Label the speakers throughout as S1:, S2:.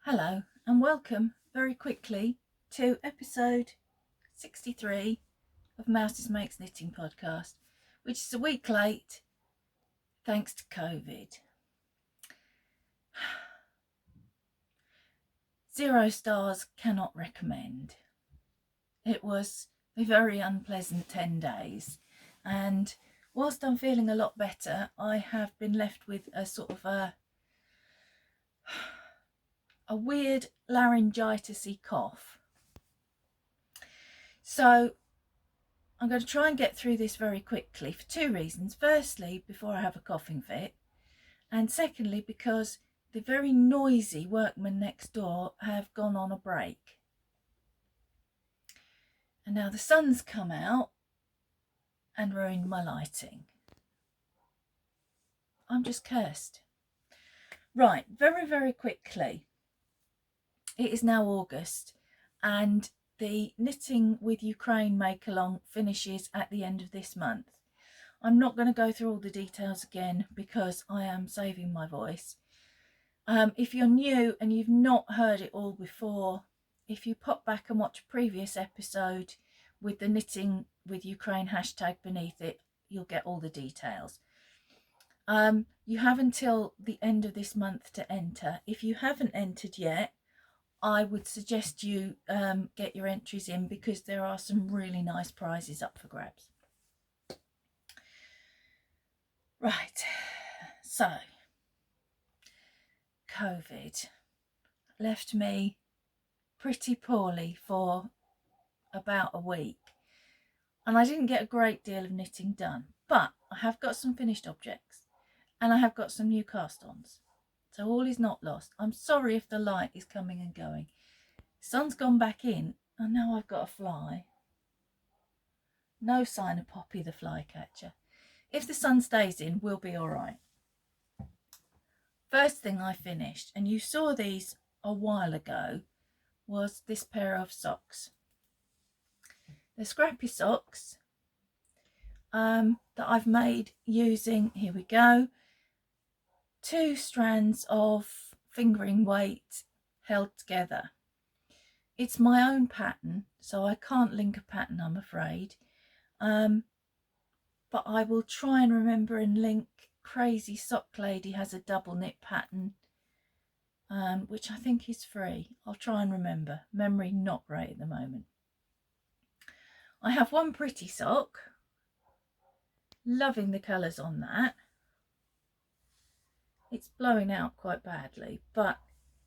S1: Hello and welcome very quickly to episode 63 of Mouses Makes Knitting podcast, which is a week late thanks to COVID. 0 stars, cannot recommend. It was a very unpleasant 10 days, and whilst I'm feeling a lot better, I have been left with a sort of a weird laryngitis-y cough. So I'm going to try and get through this very quickly for two reasons. Firstly, before I have a coughing fit, and secondly, because the very noisy workmen next door have gone on a break. And now the sun's come out and ruined my lighting. I'm just cursed. Right, very quickly. It is now August and the Knitting with Ukraine Makealong finishes at the end of this month. I'm not going to go through all the details again because I am saving my voice. If you're new and you've not heard it all before, if you pop back and watch a previous episode with the Knitting with Ukraine hashtag beneath it, you'll get all the details. You have until the end of this month to enter. If you haven't entered yet, I would suggest you get your entries in because there are some really nice prizes up for grabs. Right, so COVID left me pretty poorly for about a week, and I didn't get a great deal of knitting done, but I have got some finished objects and I have got some new cast-ons. So all is not lost. I'm sorry if the light is coming and going. Sun's gone back in and now I've got a fly. No sign of Poppy the flycatcher. If the sun stays in, we'll be all right. First thing I finished, and you saw these a while ago, was this pair of socks. They're scrappy socks that I've made using, here we go, 2 strands of fingering weight held together. It's my own pattern, so I can't link a pattern, I'm afraid. But I will try and remember and link. Crazy Sock Lady has a double knit pattern, which I think is free. I'll try and remember. Memory not great at the moment. I have one pretty sock. Loving the colours on that. It's blowing out quite badly, but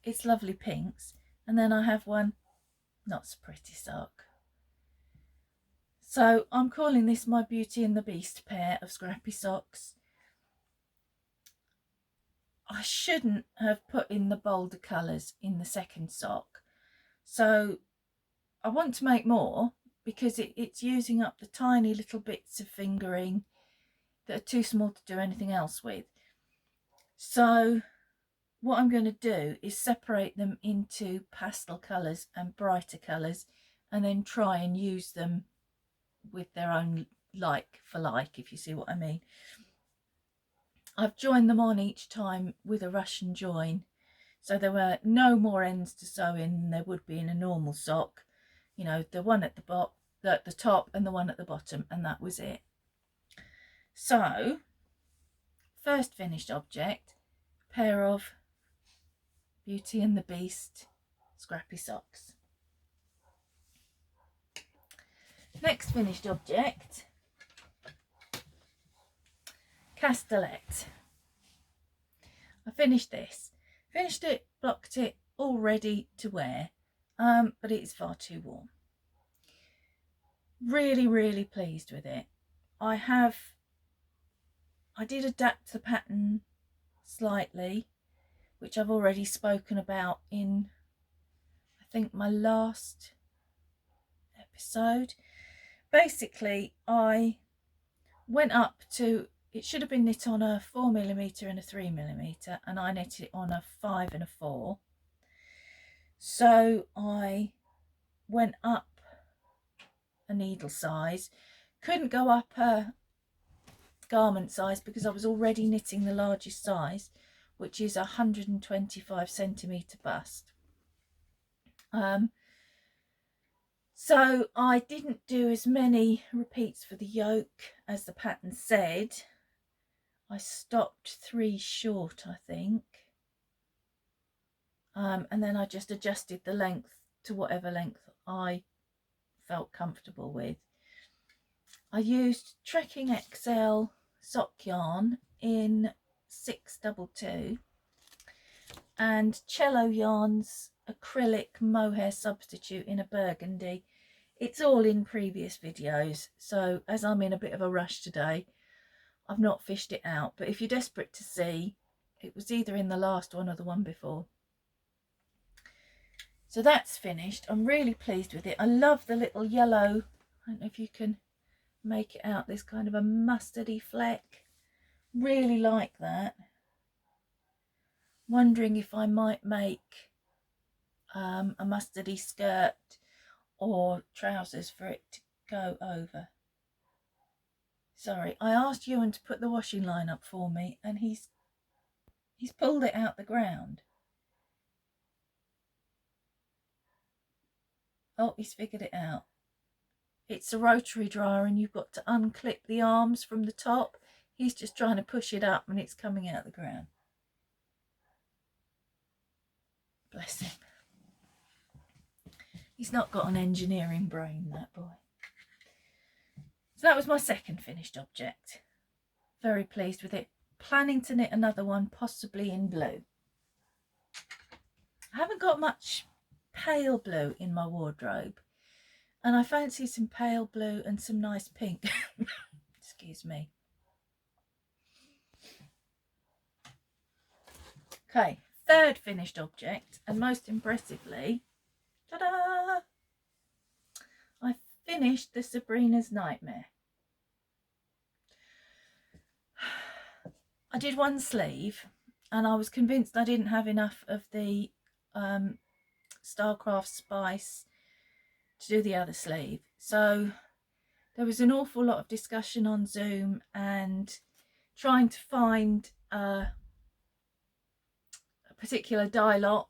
S1: it's lovely pinks. And then I have one not so pretty sock. So I'm calling this my Beauty and the Beast pair of scrappy socks. I shouldn't have put in the bolder colours in the second sock. So I want to make more because it's using up the tiny little bits of fingering that are too small to do anything else with. So what I'm going to do is separate them into pastel colours and brighter colours and then try and use them with their own like for like, if you see what I mean. I've joined them on each time with a Russian join, so there were no more ends to sew in than there would be in a normal sock. You know, the one at the top and the one at the bottom, and that was it. So first finished object, pair of Beauty and the Beast scrappy socks. Next finished object, Kastellet. I finished this. Finished it, blocked it, all ready to wear, but it's far too warm. Really pleased with it. I did adapt the pattern slightly, which I've already spoken about in, I think, my last episode. Basically, I went up to, it should have been knit on a 4mm and a 3mm, and I knit it on a 5 and a 4. So I went up a needle size, couldn't go up a garment size because I was already knitting the largest size, which is 125cm bust. So I didn't do as many repeats for the yoke as the pattern said. I stopped 3 short, I think. And then I just adjusted the length to whatever length I felt comfortable with. I used Trekking XL sock yarn in 622 and Cello Yarn's acrylic mohair substitute in a burgundy. It's all in previous videos, so as I'm in a bit of a rush today, I've not fished it out, but if you're desperate to see, it was either in the last one or the one before. So that's finished. I'm really pleased with it. I love the little yellow, I don't know if you can make it out, this kind of a mustardy fleck. Really like that. Wondering if I might make a mustardy skirt or trousers for it to go over. Sorry, I asked Ewan to put the washing line up for me and he's pulled it out the ground. Oh, he's figured it out. It's a rotary dryer and you've got to unclip the arms from the top. He's just trying to push it up and it's coming out the ground. Bless him. He's not got an engineering brain, that boy. So that was my second finished object. Very pleased with it. Planning to knit another one, possibly in blue. I haven't got much pale blue in my wardrobe, and I fancy some pale blue and some nice pink. Excuse me. Okay, third finished object, and most impressively, ta-da! I finished the Sabrina's Nightmare. I did one sleeve and I was convinced I didn't have enough of the Starcraft Spice to do the other sleeve. So there was an awful lot of discussion on Zoom and trying to find a particular dye lot.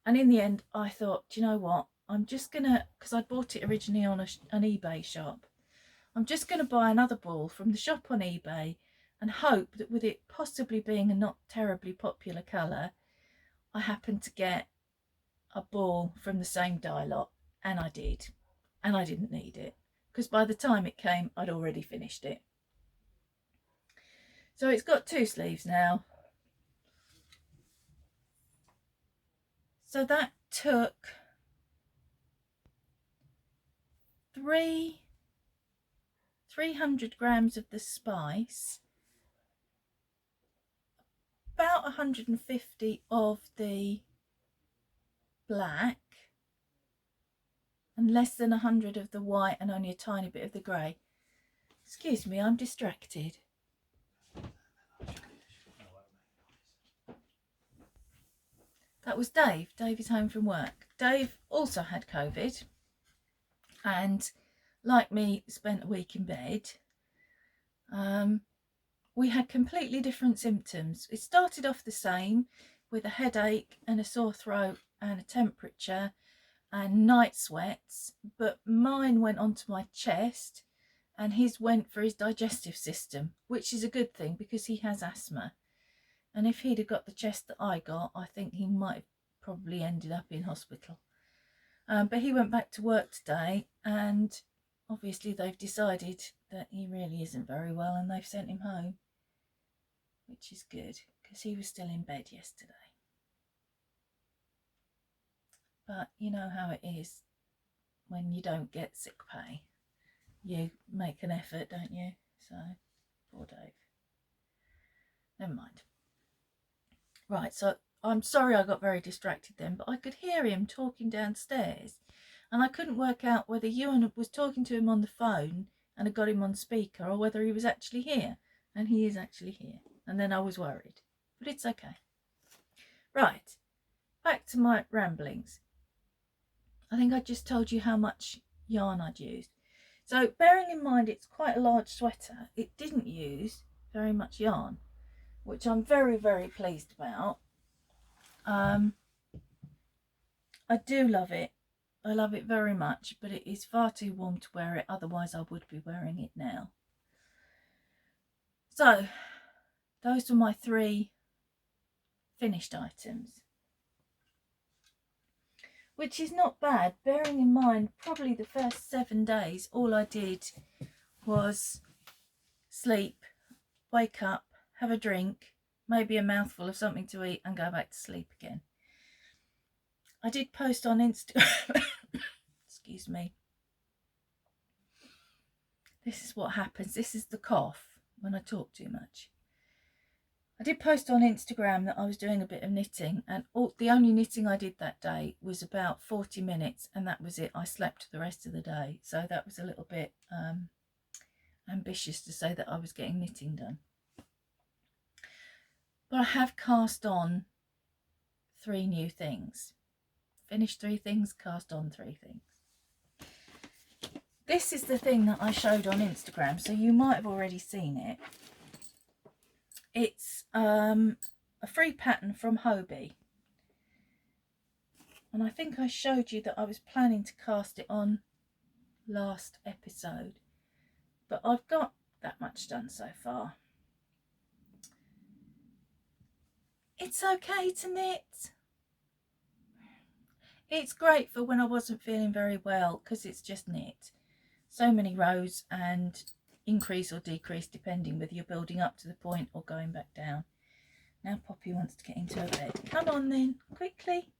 S1: And in the end, I thought, do you know what? I'm just going to, because I'd bought it originally on an eBay shop, I'm just going to buy another ball from the shop on eBay and hope that with it possibly being a not terribly popular colour, I happen to get a ball from the same dye lot. And I did. And I didn't need it, because by the time it came, I'd already finished it. So it's got 2 sleeves now. So that took 300 grams of the spice, about 150 of the black, and less than 100 of the white, and only a tiny bit of the grey. Excuse me, I'm distracted. That was Dave. Dave is home from work. Dave also had COVID and, like me, spent a week in bed. We had completely different symptoms. It started off the same, with a headache and a sore throat and a temperature and night sweats, but mine went onto my chest and his went for his digestive system, which is a good thing because he has asthma. And if he'd have got the chest that I got, I think he might have probably ended up in hospital. But he went back to work today, and obviously they've decided that he really isn't very well, and they've sent him home, which is good because he was still in bed yesterday. But you know how it is when you don't get sick pay. You make an effort, don't you? So, poor Dave. Never mind. Right, so I'm sorry I got very distracted then, but I could hear him talking downstairs and I couldn't work out whether Ewan was talking to him on the phone and had got him on speaker, or whether he was actually here. And he is actually here. And then I was worried, but it's okay. Right, back to my ramblings. I think I just told you how much yarn I'd used. So bearing in mind it's quite a large sweater, it didn't use very much yarn, which I'm very, very pleased about. And I do love it. I love it very much, but it is far too warm to wear it, otherwise I would be wearing it now. So those were my 3 finished items, which is not bad, bearing in mind probably the first 7 days all I did was sleep, wake up, have a drink, maybe a mouthful of something to eat and go back to sleep again. I did post on Instagram excuse me, this is what happens, this is the cough when I talk too much. I did post on Instagram that I was doing a bit of knitting, and the only knitting I did that day was about 40 minutes, and that was it. I slept the rest of the day, so that was a little bit ambitious to say that I was getting knitting done. But I have cast on 3 new things. Finished 3 things, cast on 3 things. This is the thing that I showed on Instagram, so you might have already seen it. It's a free pattern from Hobbii. And I think I showed you that I was planning to cast it on last episode. But I've got that much done so far. It's okay to knit. It's great for when I wasn't feeling very well, because it's just knit. So many rows and increase or decrease depending whether you're building up to the point or going back down. Now Poppy wants to get into her bed. Come on then, quickly.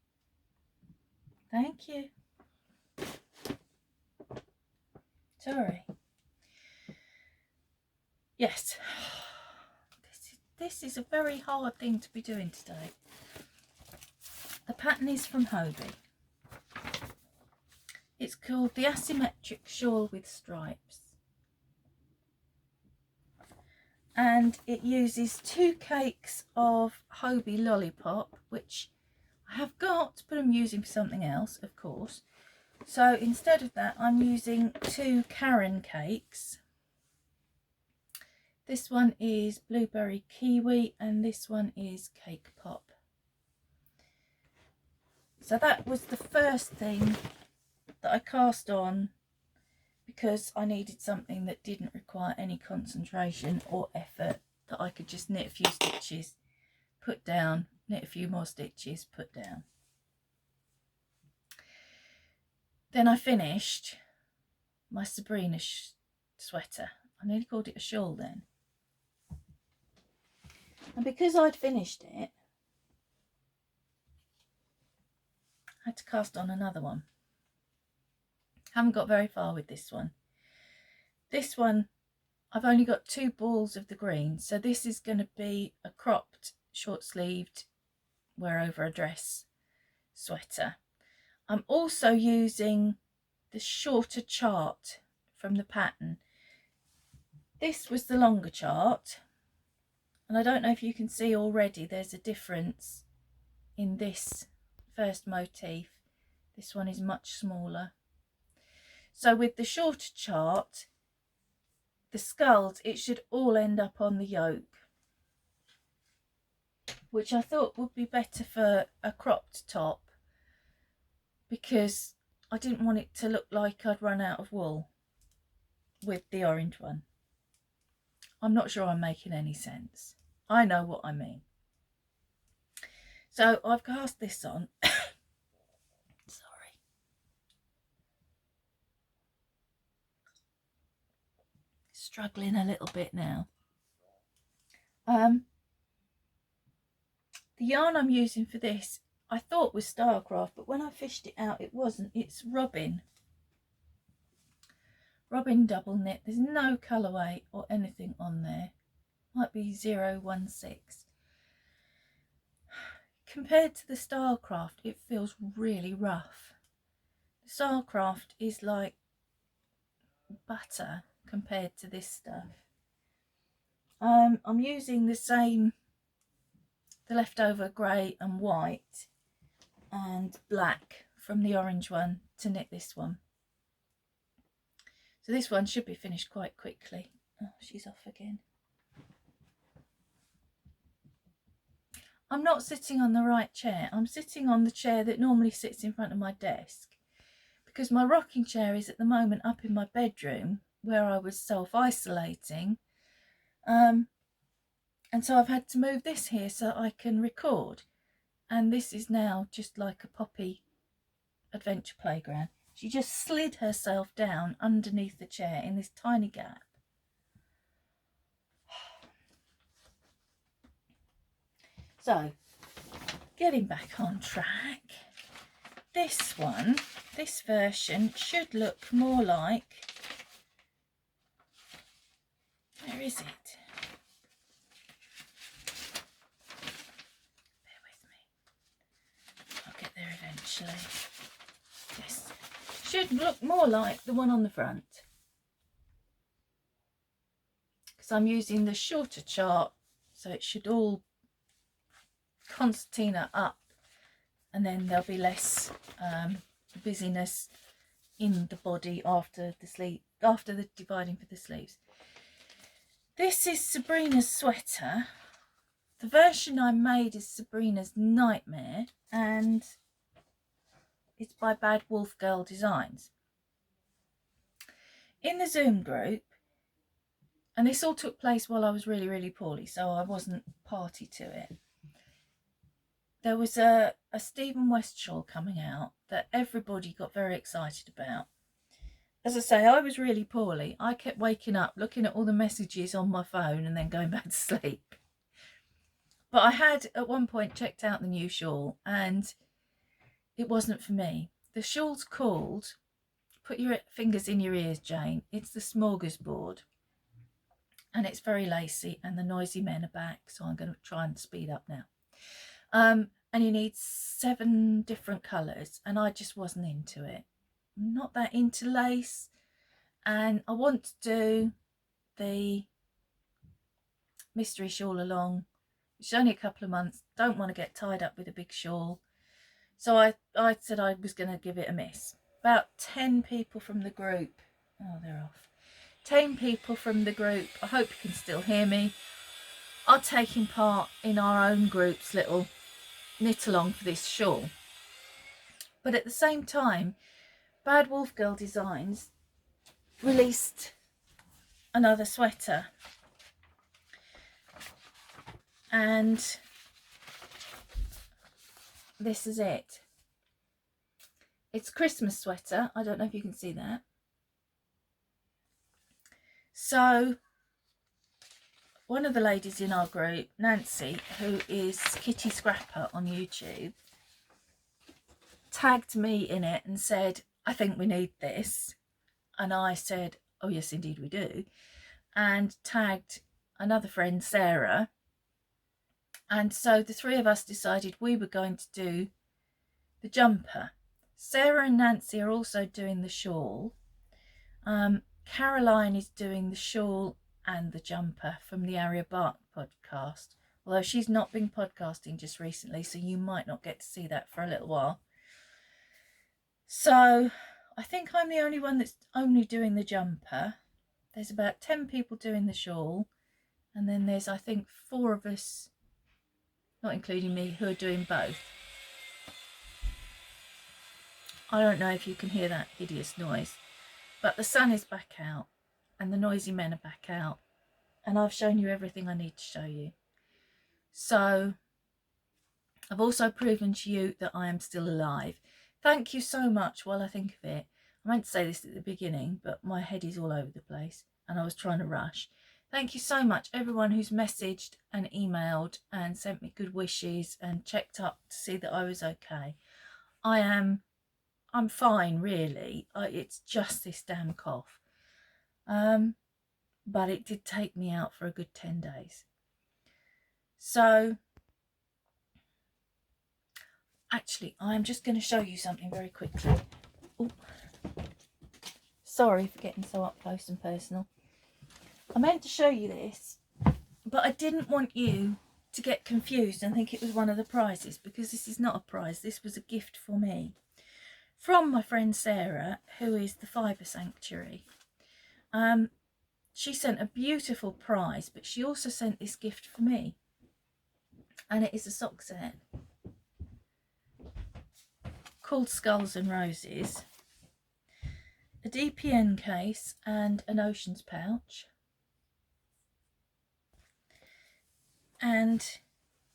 S1: Thank you. Sorry. Yes. This is a very hard thing to be doing today. The pattern is from Hobbii. It's called the Asymmetric Shawl with Stripes. And it uses 2 cakes of Hobbii Lollipop, which I have got, but I'm using for something else, of course. So instead of that, I'm using 2 Karen cakes. This one is Blueberry Kiwi, and this one is Cake Pop. So that was the first thing that I cast on, because I needed something that didn't require any concentration or effort, that I could just knit a few stitches, put down, knit a few more stitches, put down. Then I finished my Sabrina sweater. I nearly called it a shawl then. And because I'd finished it, I had to cast on another one. Haven't got very far with this one. This one, I've only got 2 balls of the green, so this is going to be a cropped, short-sleeved, wear over a dress sweater. I'm also using the shorter chart from the pattern. This was the longer chart, and I don't know if you can see already there's a difference in this first motif. This one is much smaller. So with the shorter chart, the skulls, it should all end up on the yoke, which I thought would be better for a cropped top, because I didn't want it to look like I'd run out of wool with the orange one. I'm not sure I'm making any sense. I know what I mean. So I've cast this on. Sorry. Struggling a little bit now. The yarn I'm using for this, I thought was Starcraft, but when I fished it out, it wasn't. It's Robin double knit. There's no colourway or anything on there. Might be 016. Compared to the Starcraft, it feels really rough. The Starcraft is like butter compared to this stuff. I'm using the leftover grey and white and black from the orange one to knit this one. So this one should be finished quite quickly. Oh, she's off again. I'm not sitting on the right chair. I'm sitting on the chair that normally sits in front of my desk, because my rocking chair is at the moment up in my bedroom where I was self-isolating. And so I've had to move this here so I can record. And this is now just like a Poppy adventure playground. She just slid herself down underneath the chair in this tiny gap. So, getting back on track, this version should look more like, where is it? Bear with me. I'll get there eventually. This should look more like the one on the front, because I'm using the shorter chart, so it should all concertina up, and then there'll be less busyness in the body after the dividing for the sleeves. This is Sabrina's sweater. The version I made is Sabrina's Nightmare, and it's by Bad Wolf Girl Designs. In the Zoom group, and this all took place while I was really, really poorly, so I wasn't party to it. There was a Stephen West shawl coming out that everybody got very excited about. As I say, I was really poorly. I kept waking up, looking at all the messages on my phone and then going back to sleep. But I had at one point checked out the new shawl and it wasn't for me. The shawl's called, put your fingers in your ears, Jane, it's the Smorgasbord. And it's very lacy and the noisy men are back, so I'm going to try and speed up now. And you need 7 different colours, and I just wasn't into it. I'm not that into lace, and I want to do the mystery shawl along, which is only a couple of months. Don't want to get tied up with a big shawl, so I said I was going to give it a miss. About 10 people from the group, oh, they're off. 10 people from the group, I hope you can still hear me, are taking part in our own group's little knit along for this shawl. But at the same time, Bad Wolf Girl Designs released another sweater, and this is it. It's a Christmas sweater. I don't know if you can see that. So one of the ladies in our group, Nancy, who is Kitty Scrapper on YouTube, tagged me in it and said, I think we need this. And I said, oh yes, indeed we do. And tagged another friend, Sarah. And so the 3 of us decided we were going to do the jumper. Sarah and Nancy are also doing the shawl. Caroline is doing the shawl and the jumper from the Aria Bark podcast, although she's not been podcasting just recently, so you might not get to see that for a little while. So I think I'm the only one that's only doing the jumper. There's about 10 people doing the shawl, and then there's, I think, 4 of us, not including me, who are doing both. I don't know if you can hear that hideous noise, but the sun is back out and the noisy men are back out, and I've shown you everything I need to show you. So I've also proven to you that I am still alive. Thank you so much. While I think of it, I meant to say this at the beginning, but my head is all over the place and I was trying to rush. Thank you so much, everyone who's messaged and emailed and sent me good wishes and checked up to see that I was okay. I'm fine, really. It's just this damn cough. But it did take me out for a good 10 days. So actually, I'm just going to show you something very quickly. Ooh. Sorry for getting so up close and personal. I meant to show you this, but I didn't want you to get confused and think it was one of the prizes, because this is not a prize. This was a gift for me from my friend Sarah, who is the Fibre Sanctuary. She sent a beautiful prize, but she also sent this gift for me. and it is a sock set called Skulls and Roses, a DPN case and an Oceans pouch. And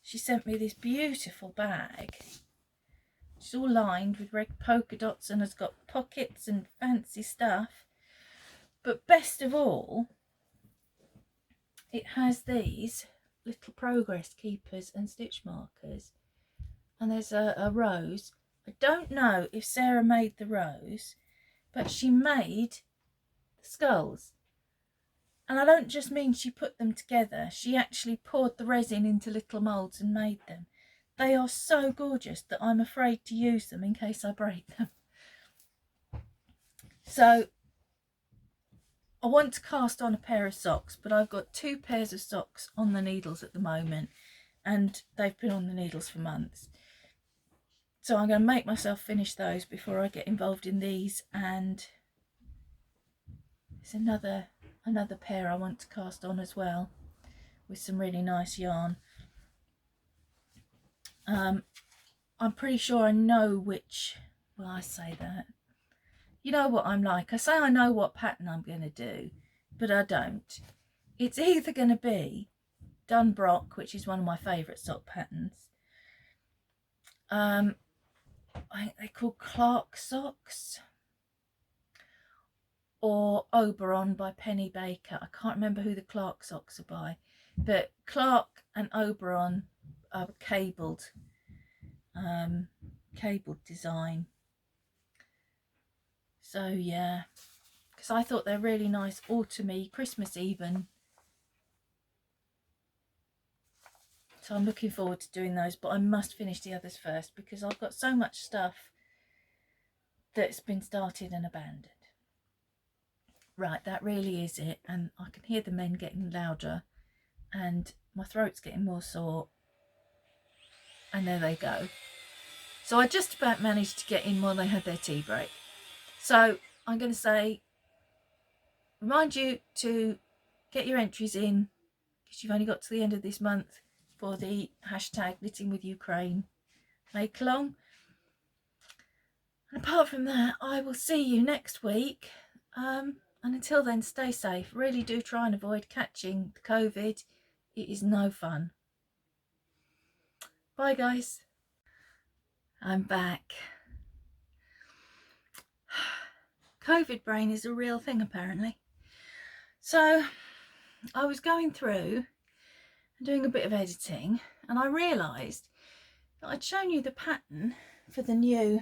S1: she sent me this beautiful bag. It's all lined with red polka dots and has got pockets and fancy stuff. But best of all, it has these little progress keepers and stitch markers. And there's a rose. I don't know if Sarah made the rose, but she made the skulls. And I don't just mean she put them together. She actually poured the resin into little moulds and made them. They are so gorgeous that I'm afraid to use them in case I break them. So I want to cast on a pair of socks, but I've got 2 pairs of socks on the needles at the moment, and they've been on the needles for months. So I'm going to make myself finish those before I get involved in these, and there's another pair I want to cast on as well with some really nice yarn. I'm pretty sure I know which, well, I say that. You know what I'm like. I say I know what pattern I'm going to do, but I don't. It's either going to be Dunbrock, which is one of my favourite sock patterns. I think they're called Clark socks, or Oberon by Penny Baker. I can't remember who the Clark socks are by, but Clark and Oberon are cabled design. So yeah, because I thought they're really nice, autumny, Christmas even. So I'm looking forward to doing those, but I must finish the others first because I've got so much stuff that's been started and abandoned. Right, that really is it, and I can hear the men getting louder and my throat's getting more sore, and there they go. So I just about managed to get in while they had their tea break. So I'm going to say, remind you to get your entries in because you've only got to the end of this month for the hashtag Knitting with Ukraine Makealong. And apart from that, I will see you next week. And until then, stay safe. Really do try and avoid catching the COVID. It is no fun. Bye, guys. I'm back. COVID brain is a real thing, apparently. So I was going through and doing a bit of editing, and I realised that I'd shown you the pattern for the new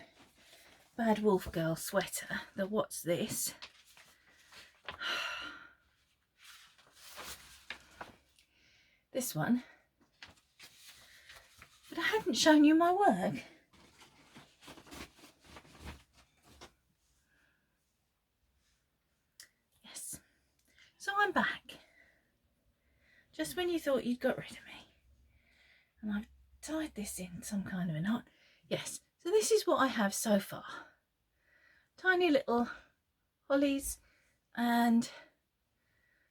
S1: Bad Wolf Girl sweater. The what's this? This one. But I hadn't shown you my work. Yes. So I'm back. Just when you thought you'd got rid of me. And I've tied this in some kind of a knot. Yes. So this is what I have so far. Tiny little hollies and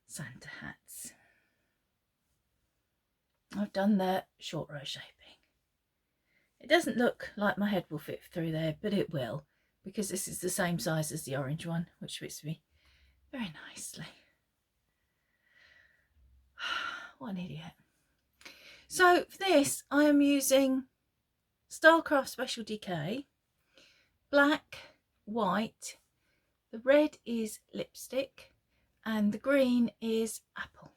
S1: Santa hats. I've done the short row shaping. It doesn't look like my head will fit through there, but it will, because this is the same size as the orange one, which fits me very nicely. What an idiot. So for this, I am using Stylecraft Special Decay, black, white, the red is lipstick, and the green is apple.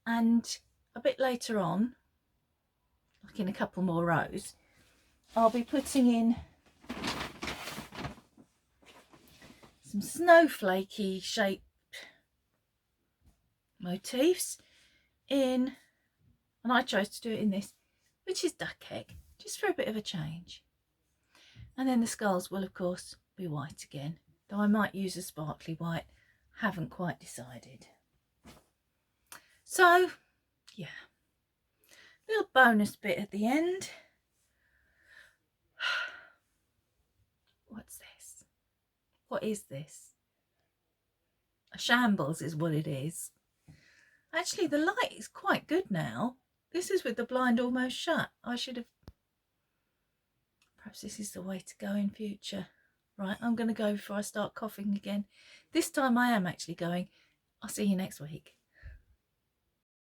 S1: And a bit later on, like in a couple more rows, I'll be putting in some snowflakey shaped motifs in, and I chose to do it in this, which is duck egg, just for a bit of a change. And then the skulls will of course be white again, though I might use a sparkly white, haven't quite decided. So yeah, little bonus bit at the end. What's this? What is this? A shambles is what it is. Actually, the light is quite good now. This is with the blind almost shut. I should have... Perhaps this is the way to go in future. Right, I'm going to go before I start coughing again. This time I am actually going. I'll see you next week.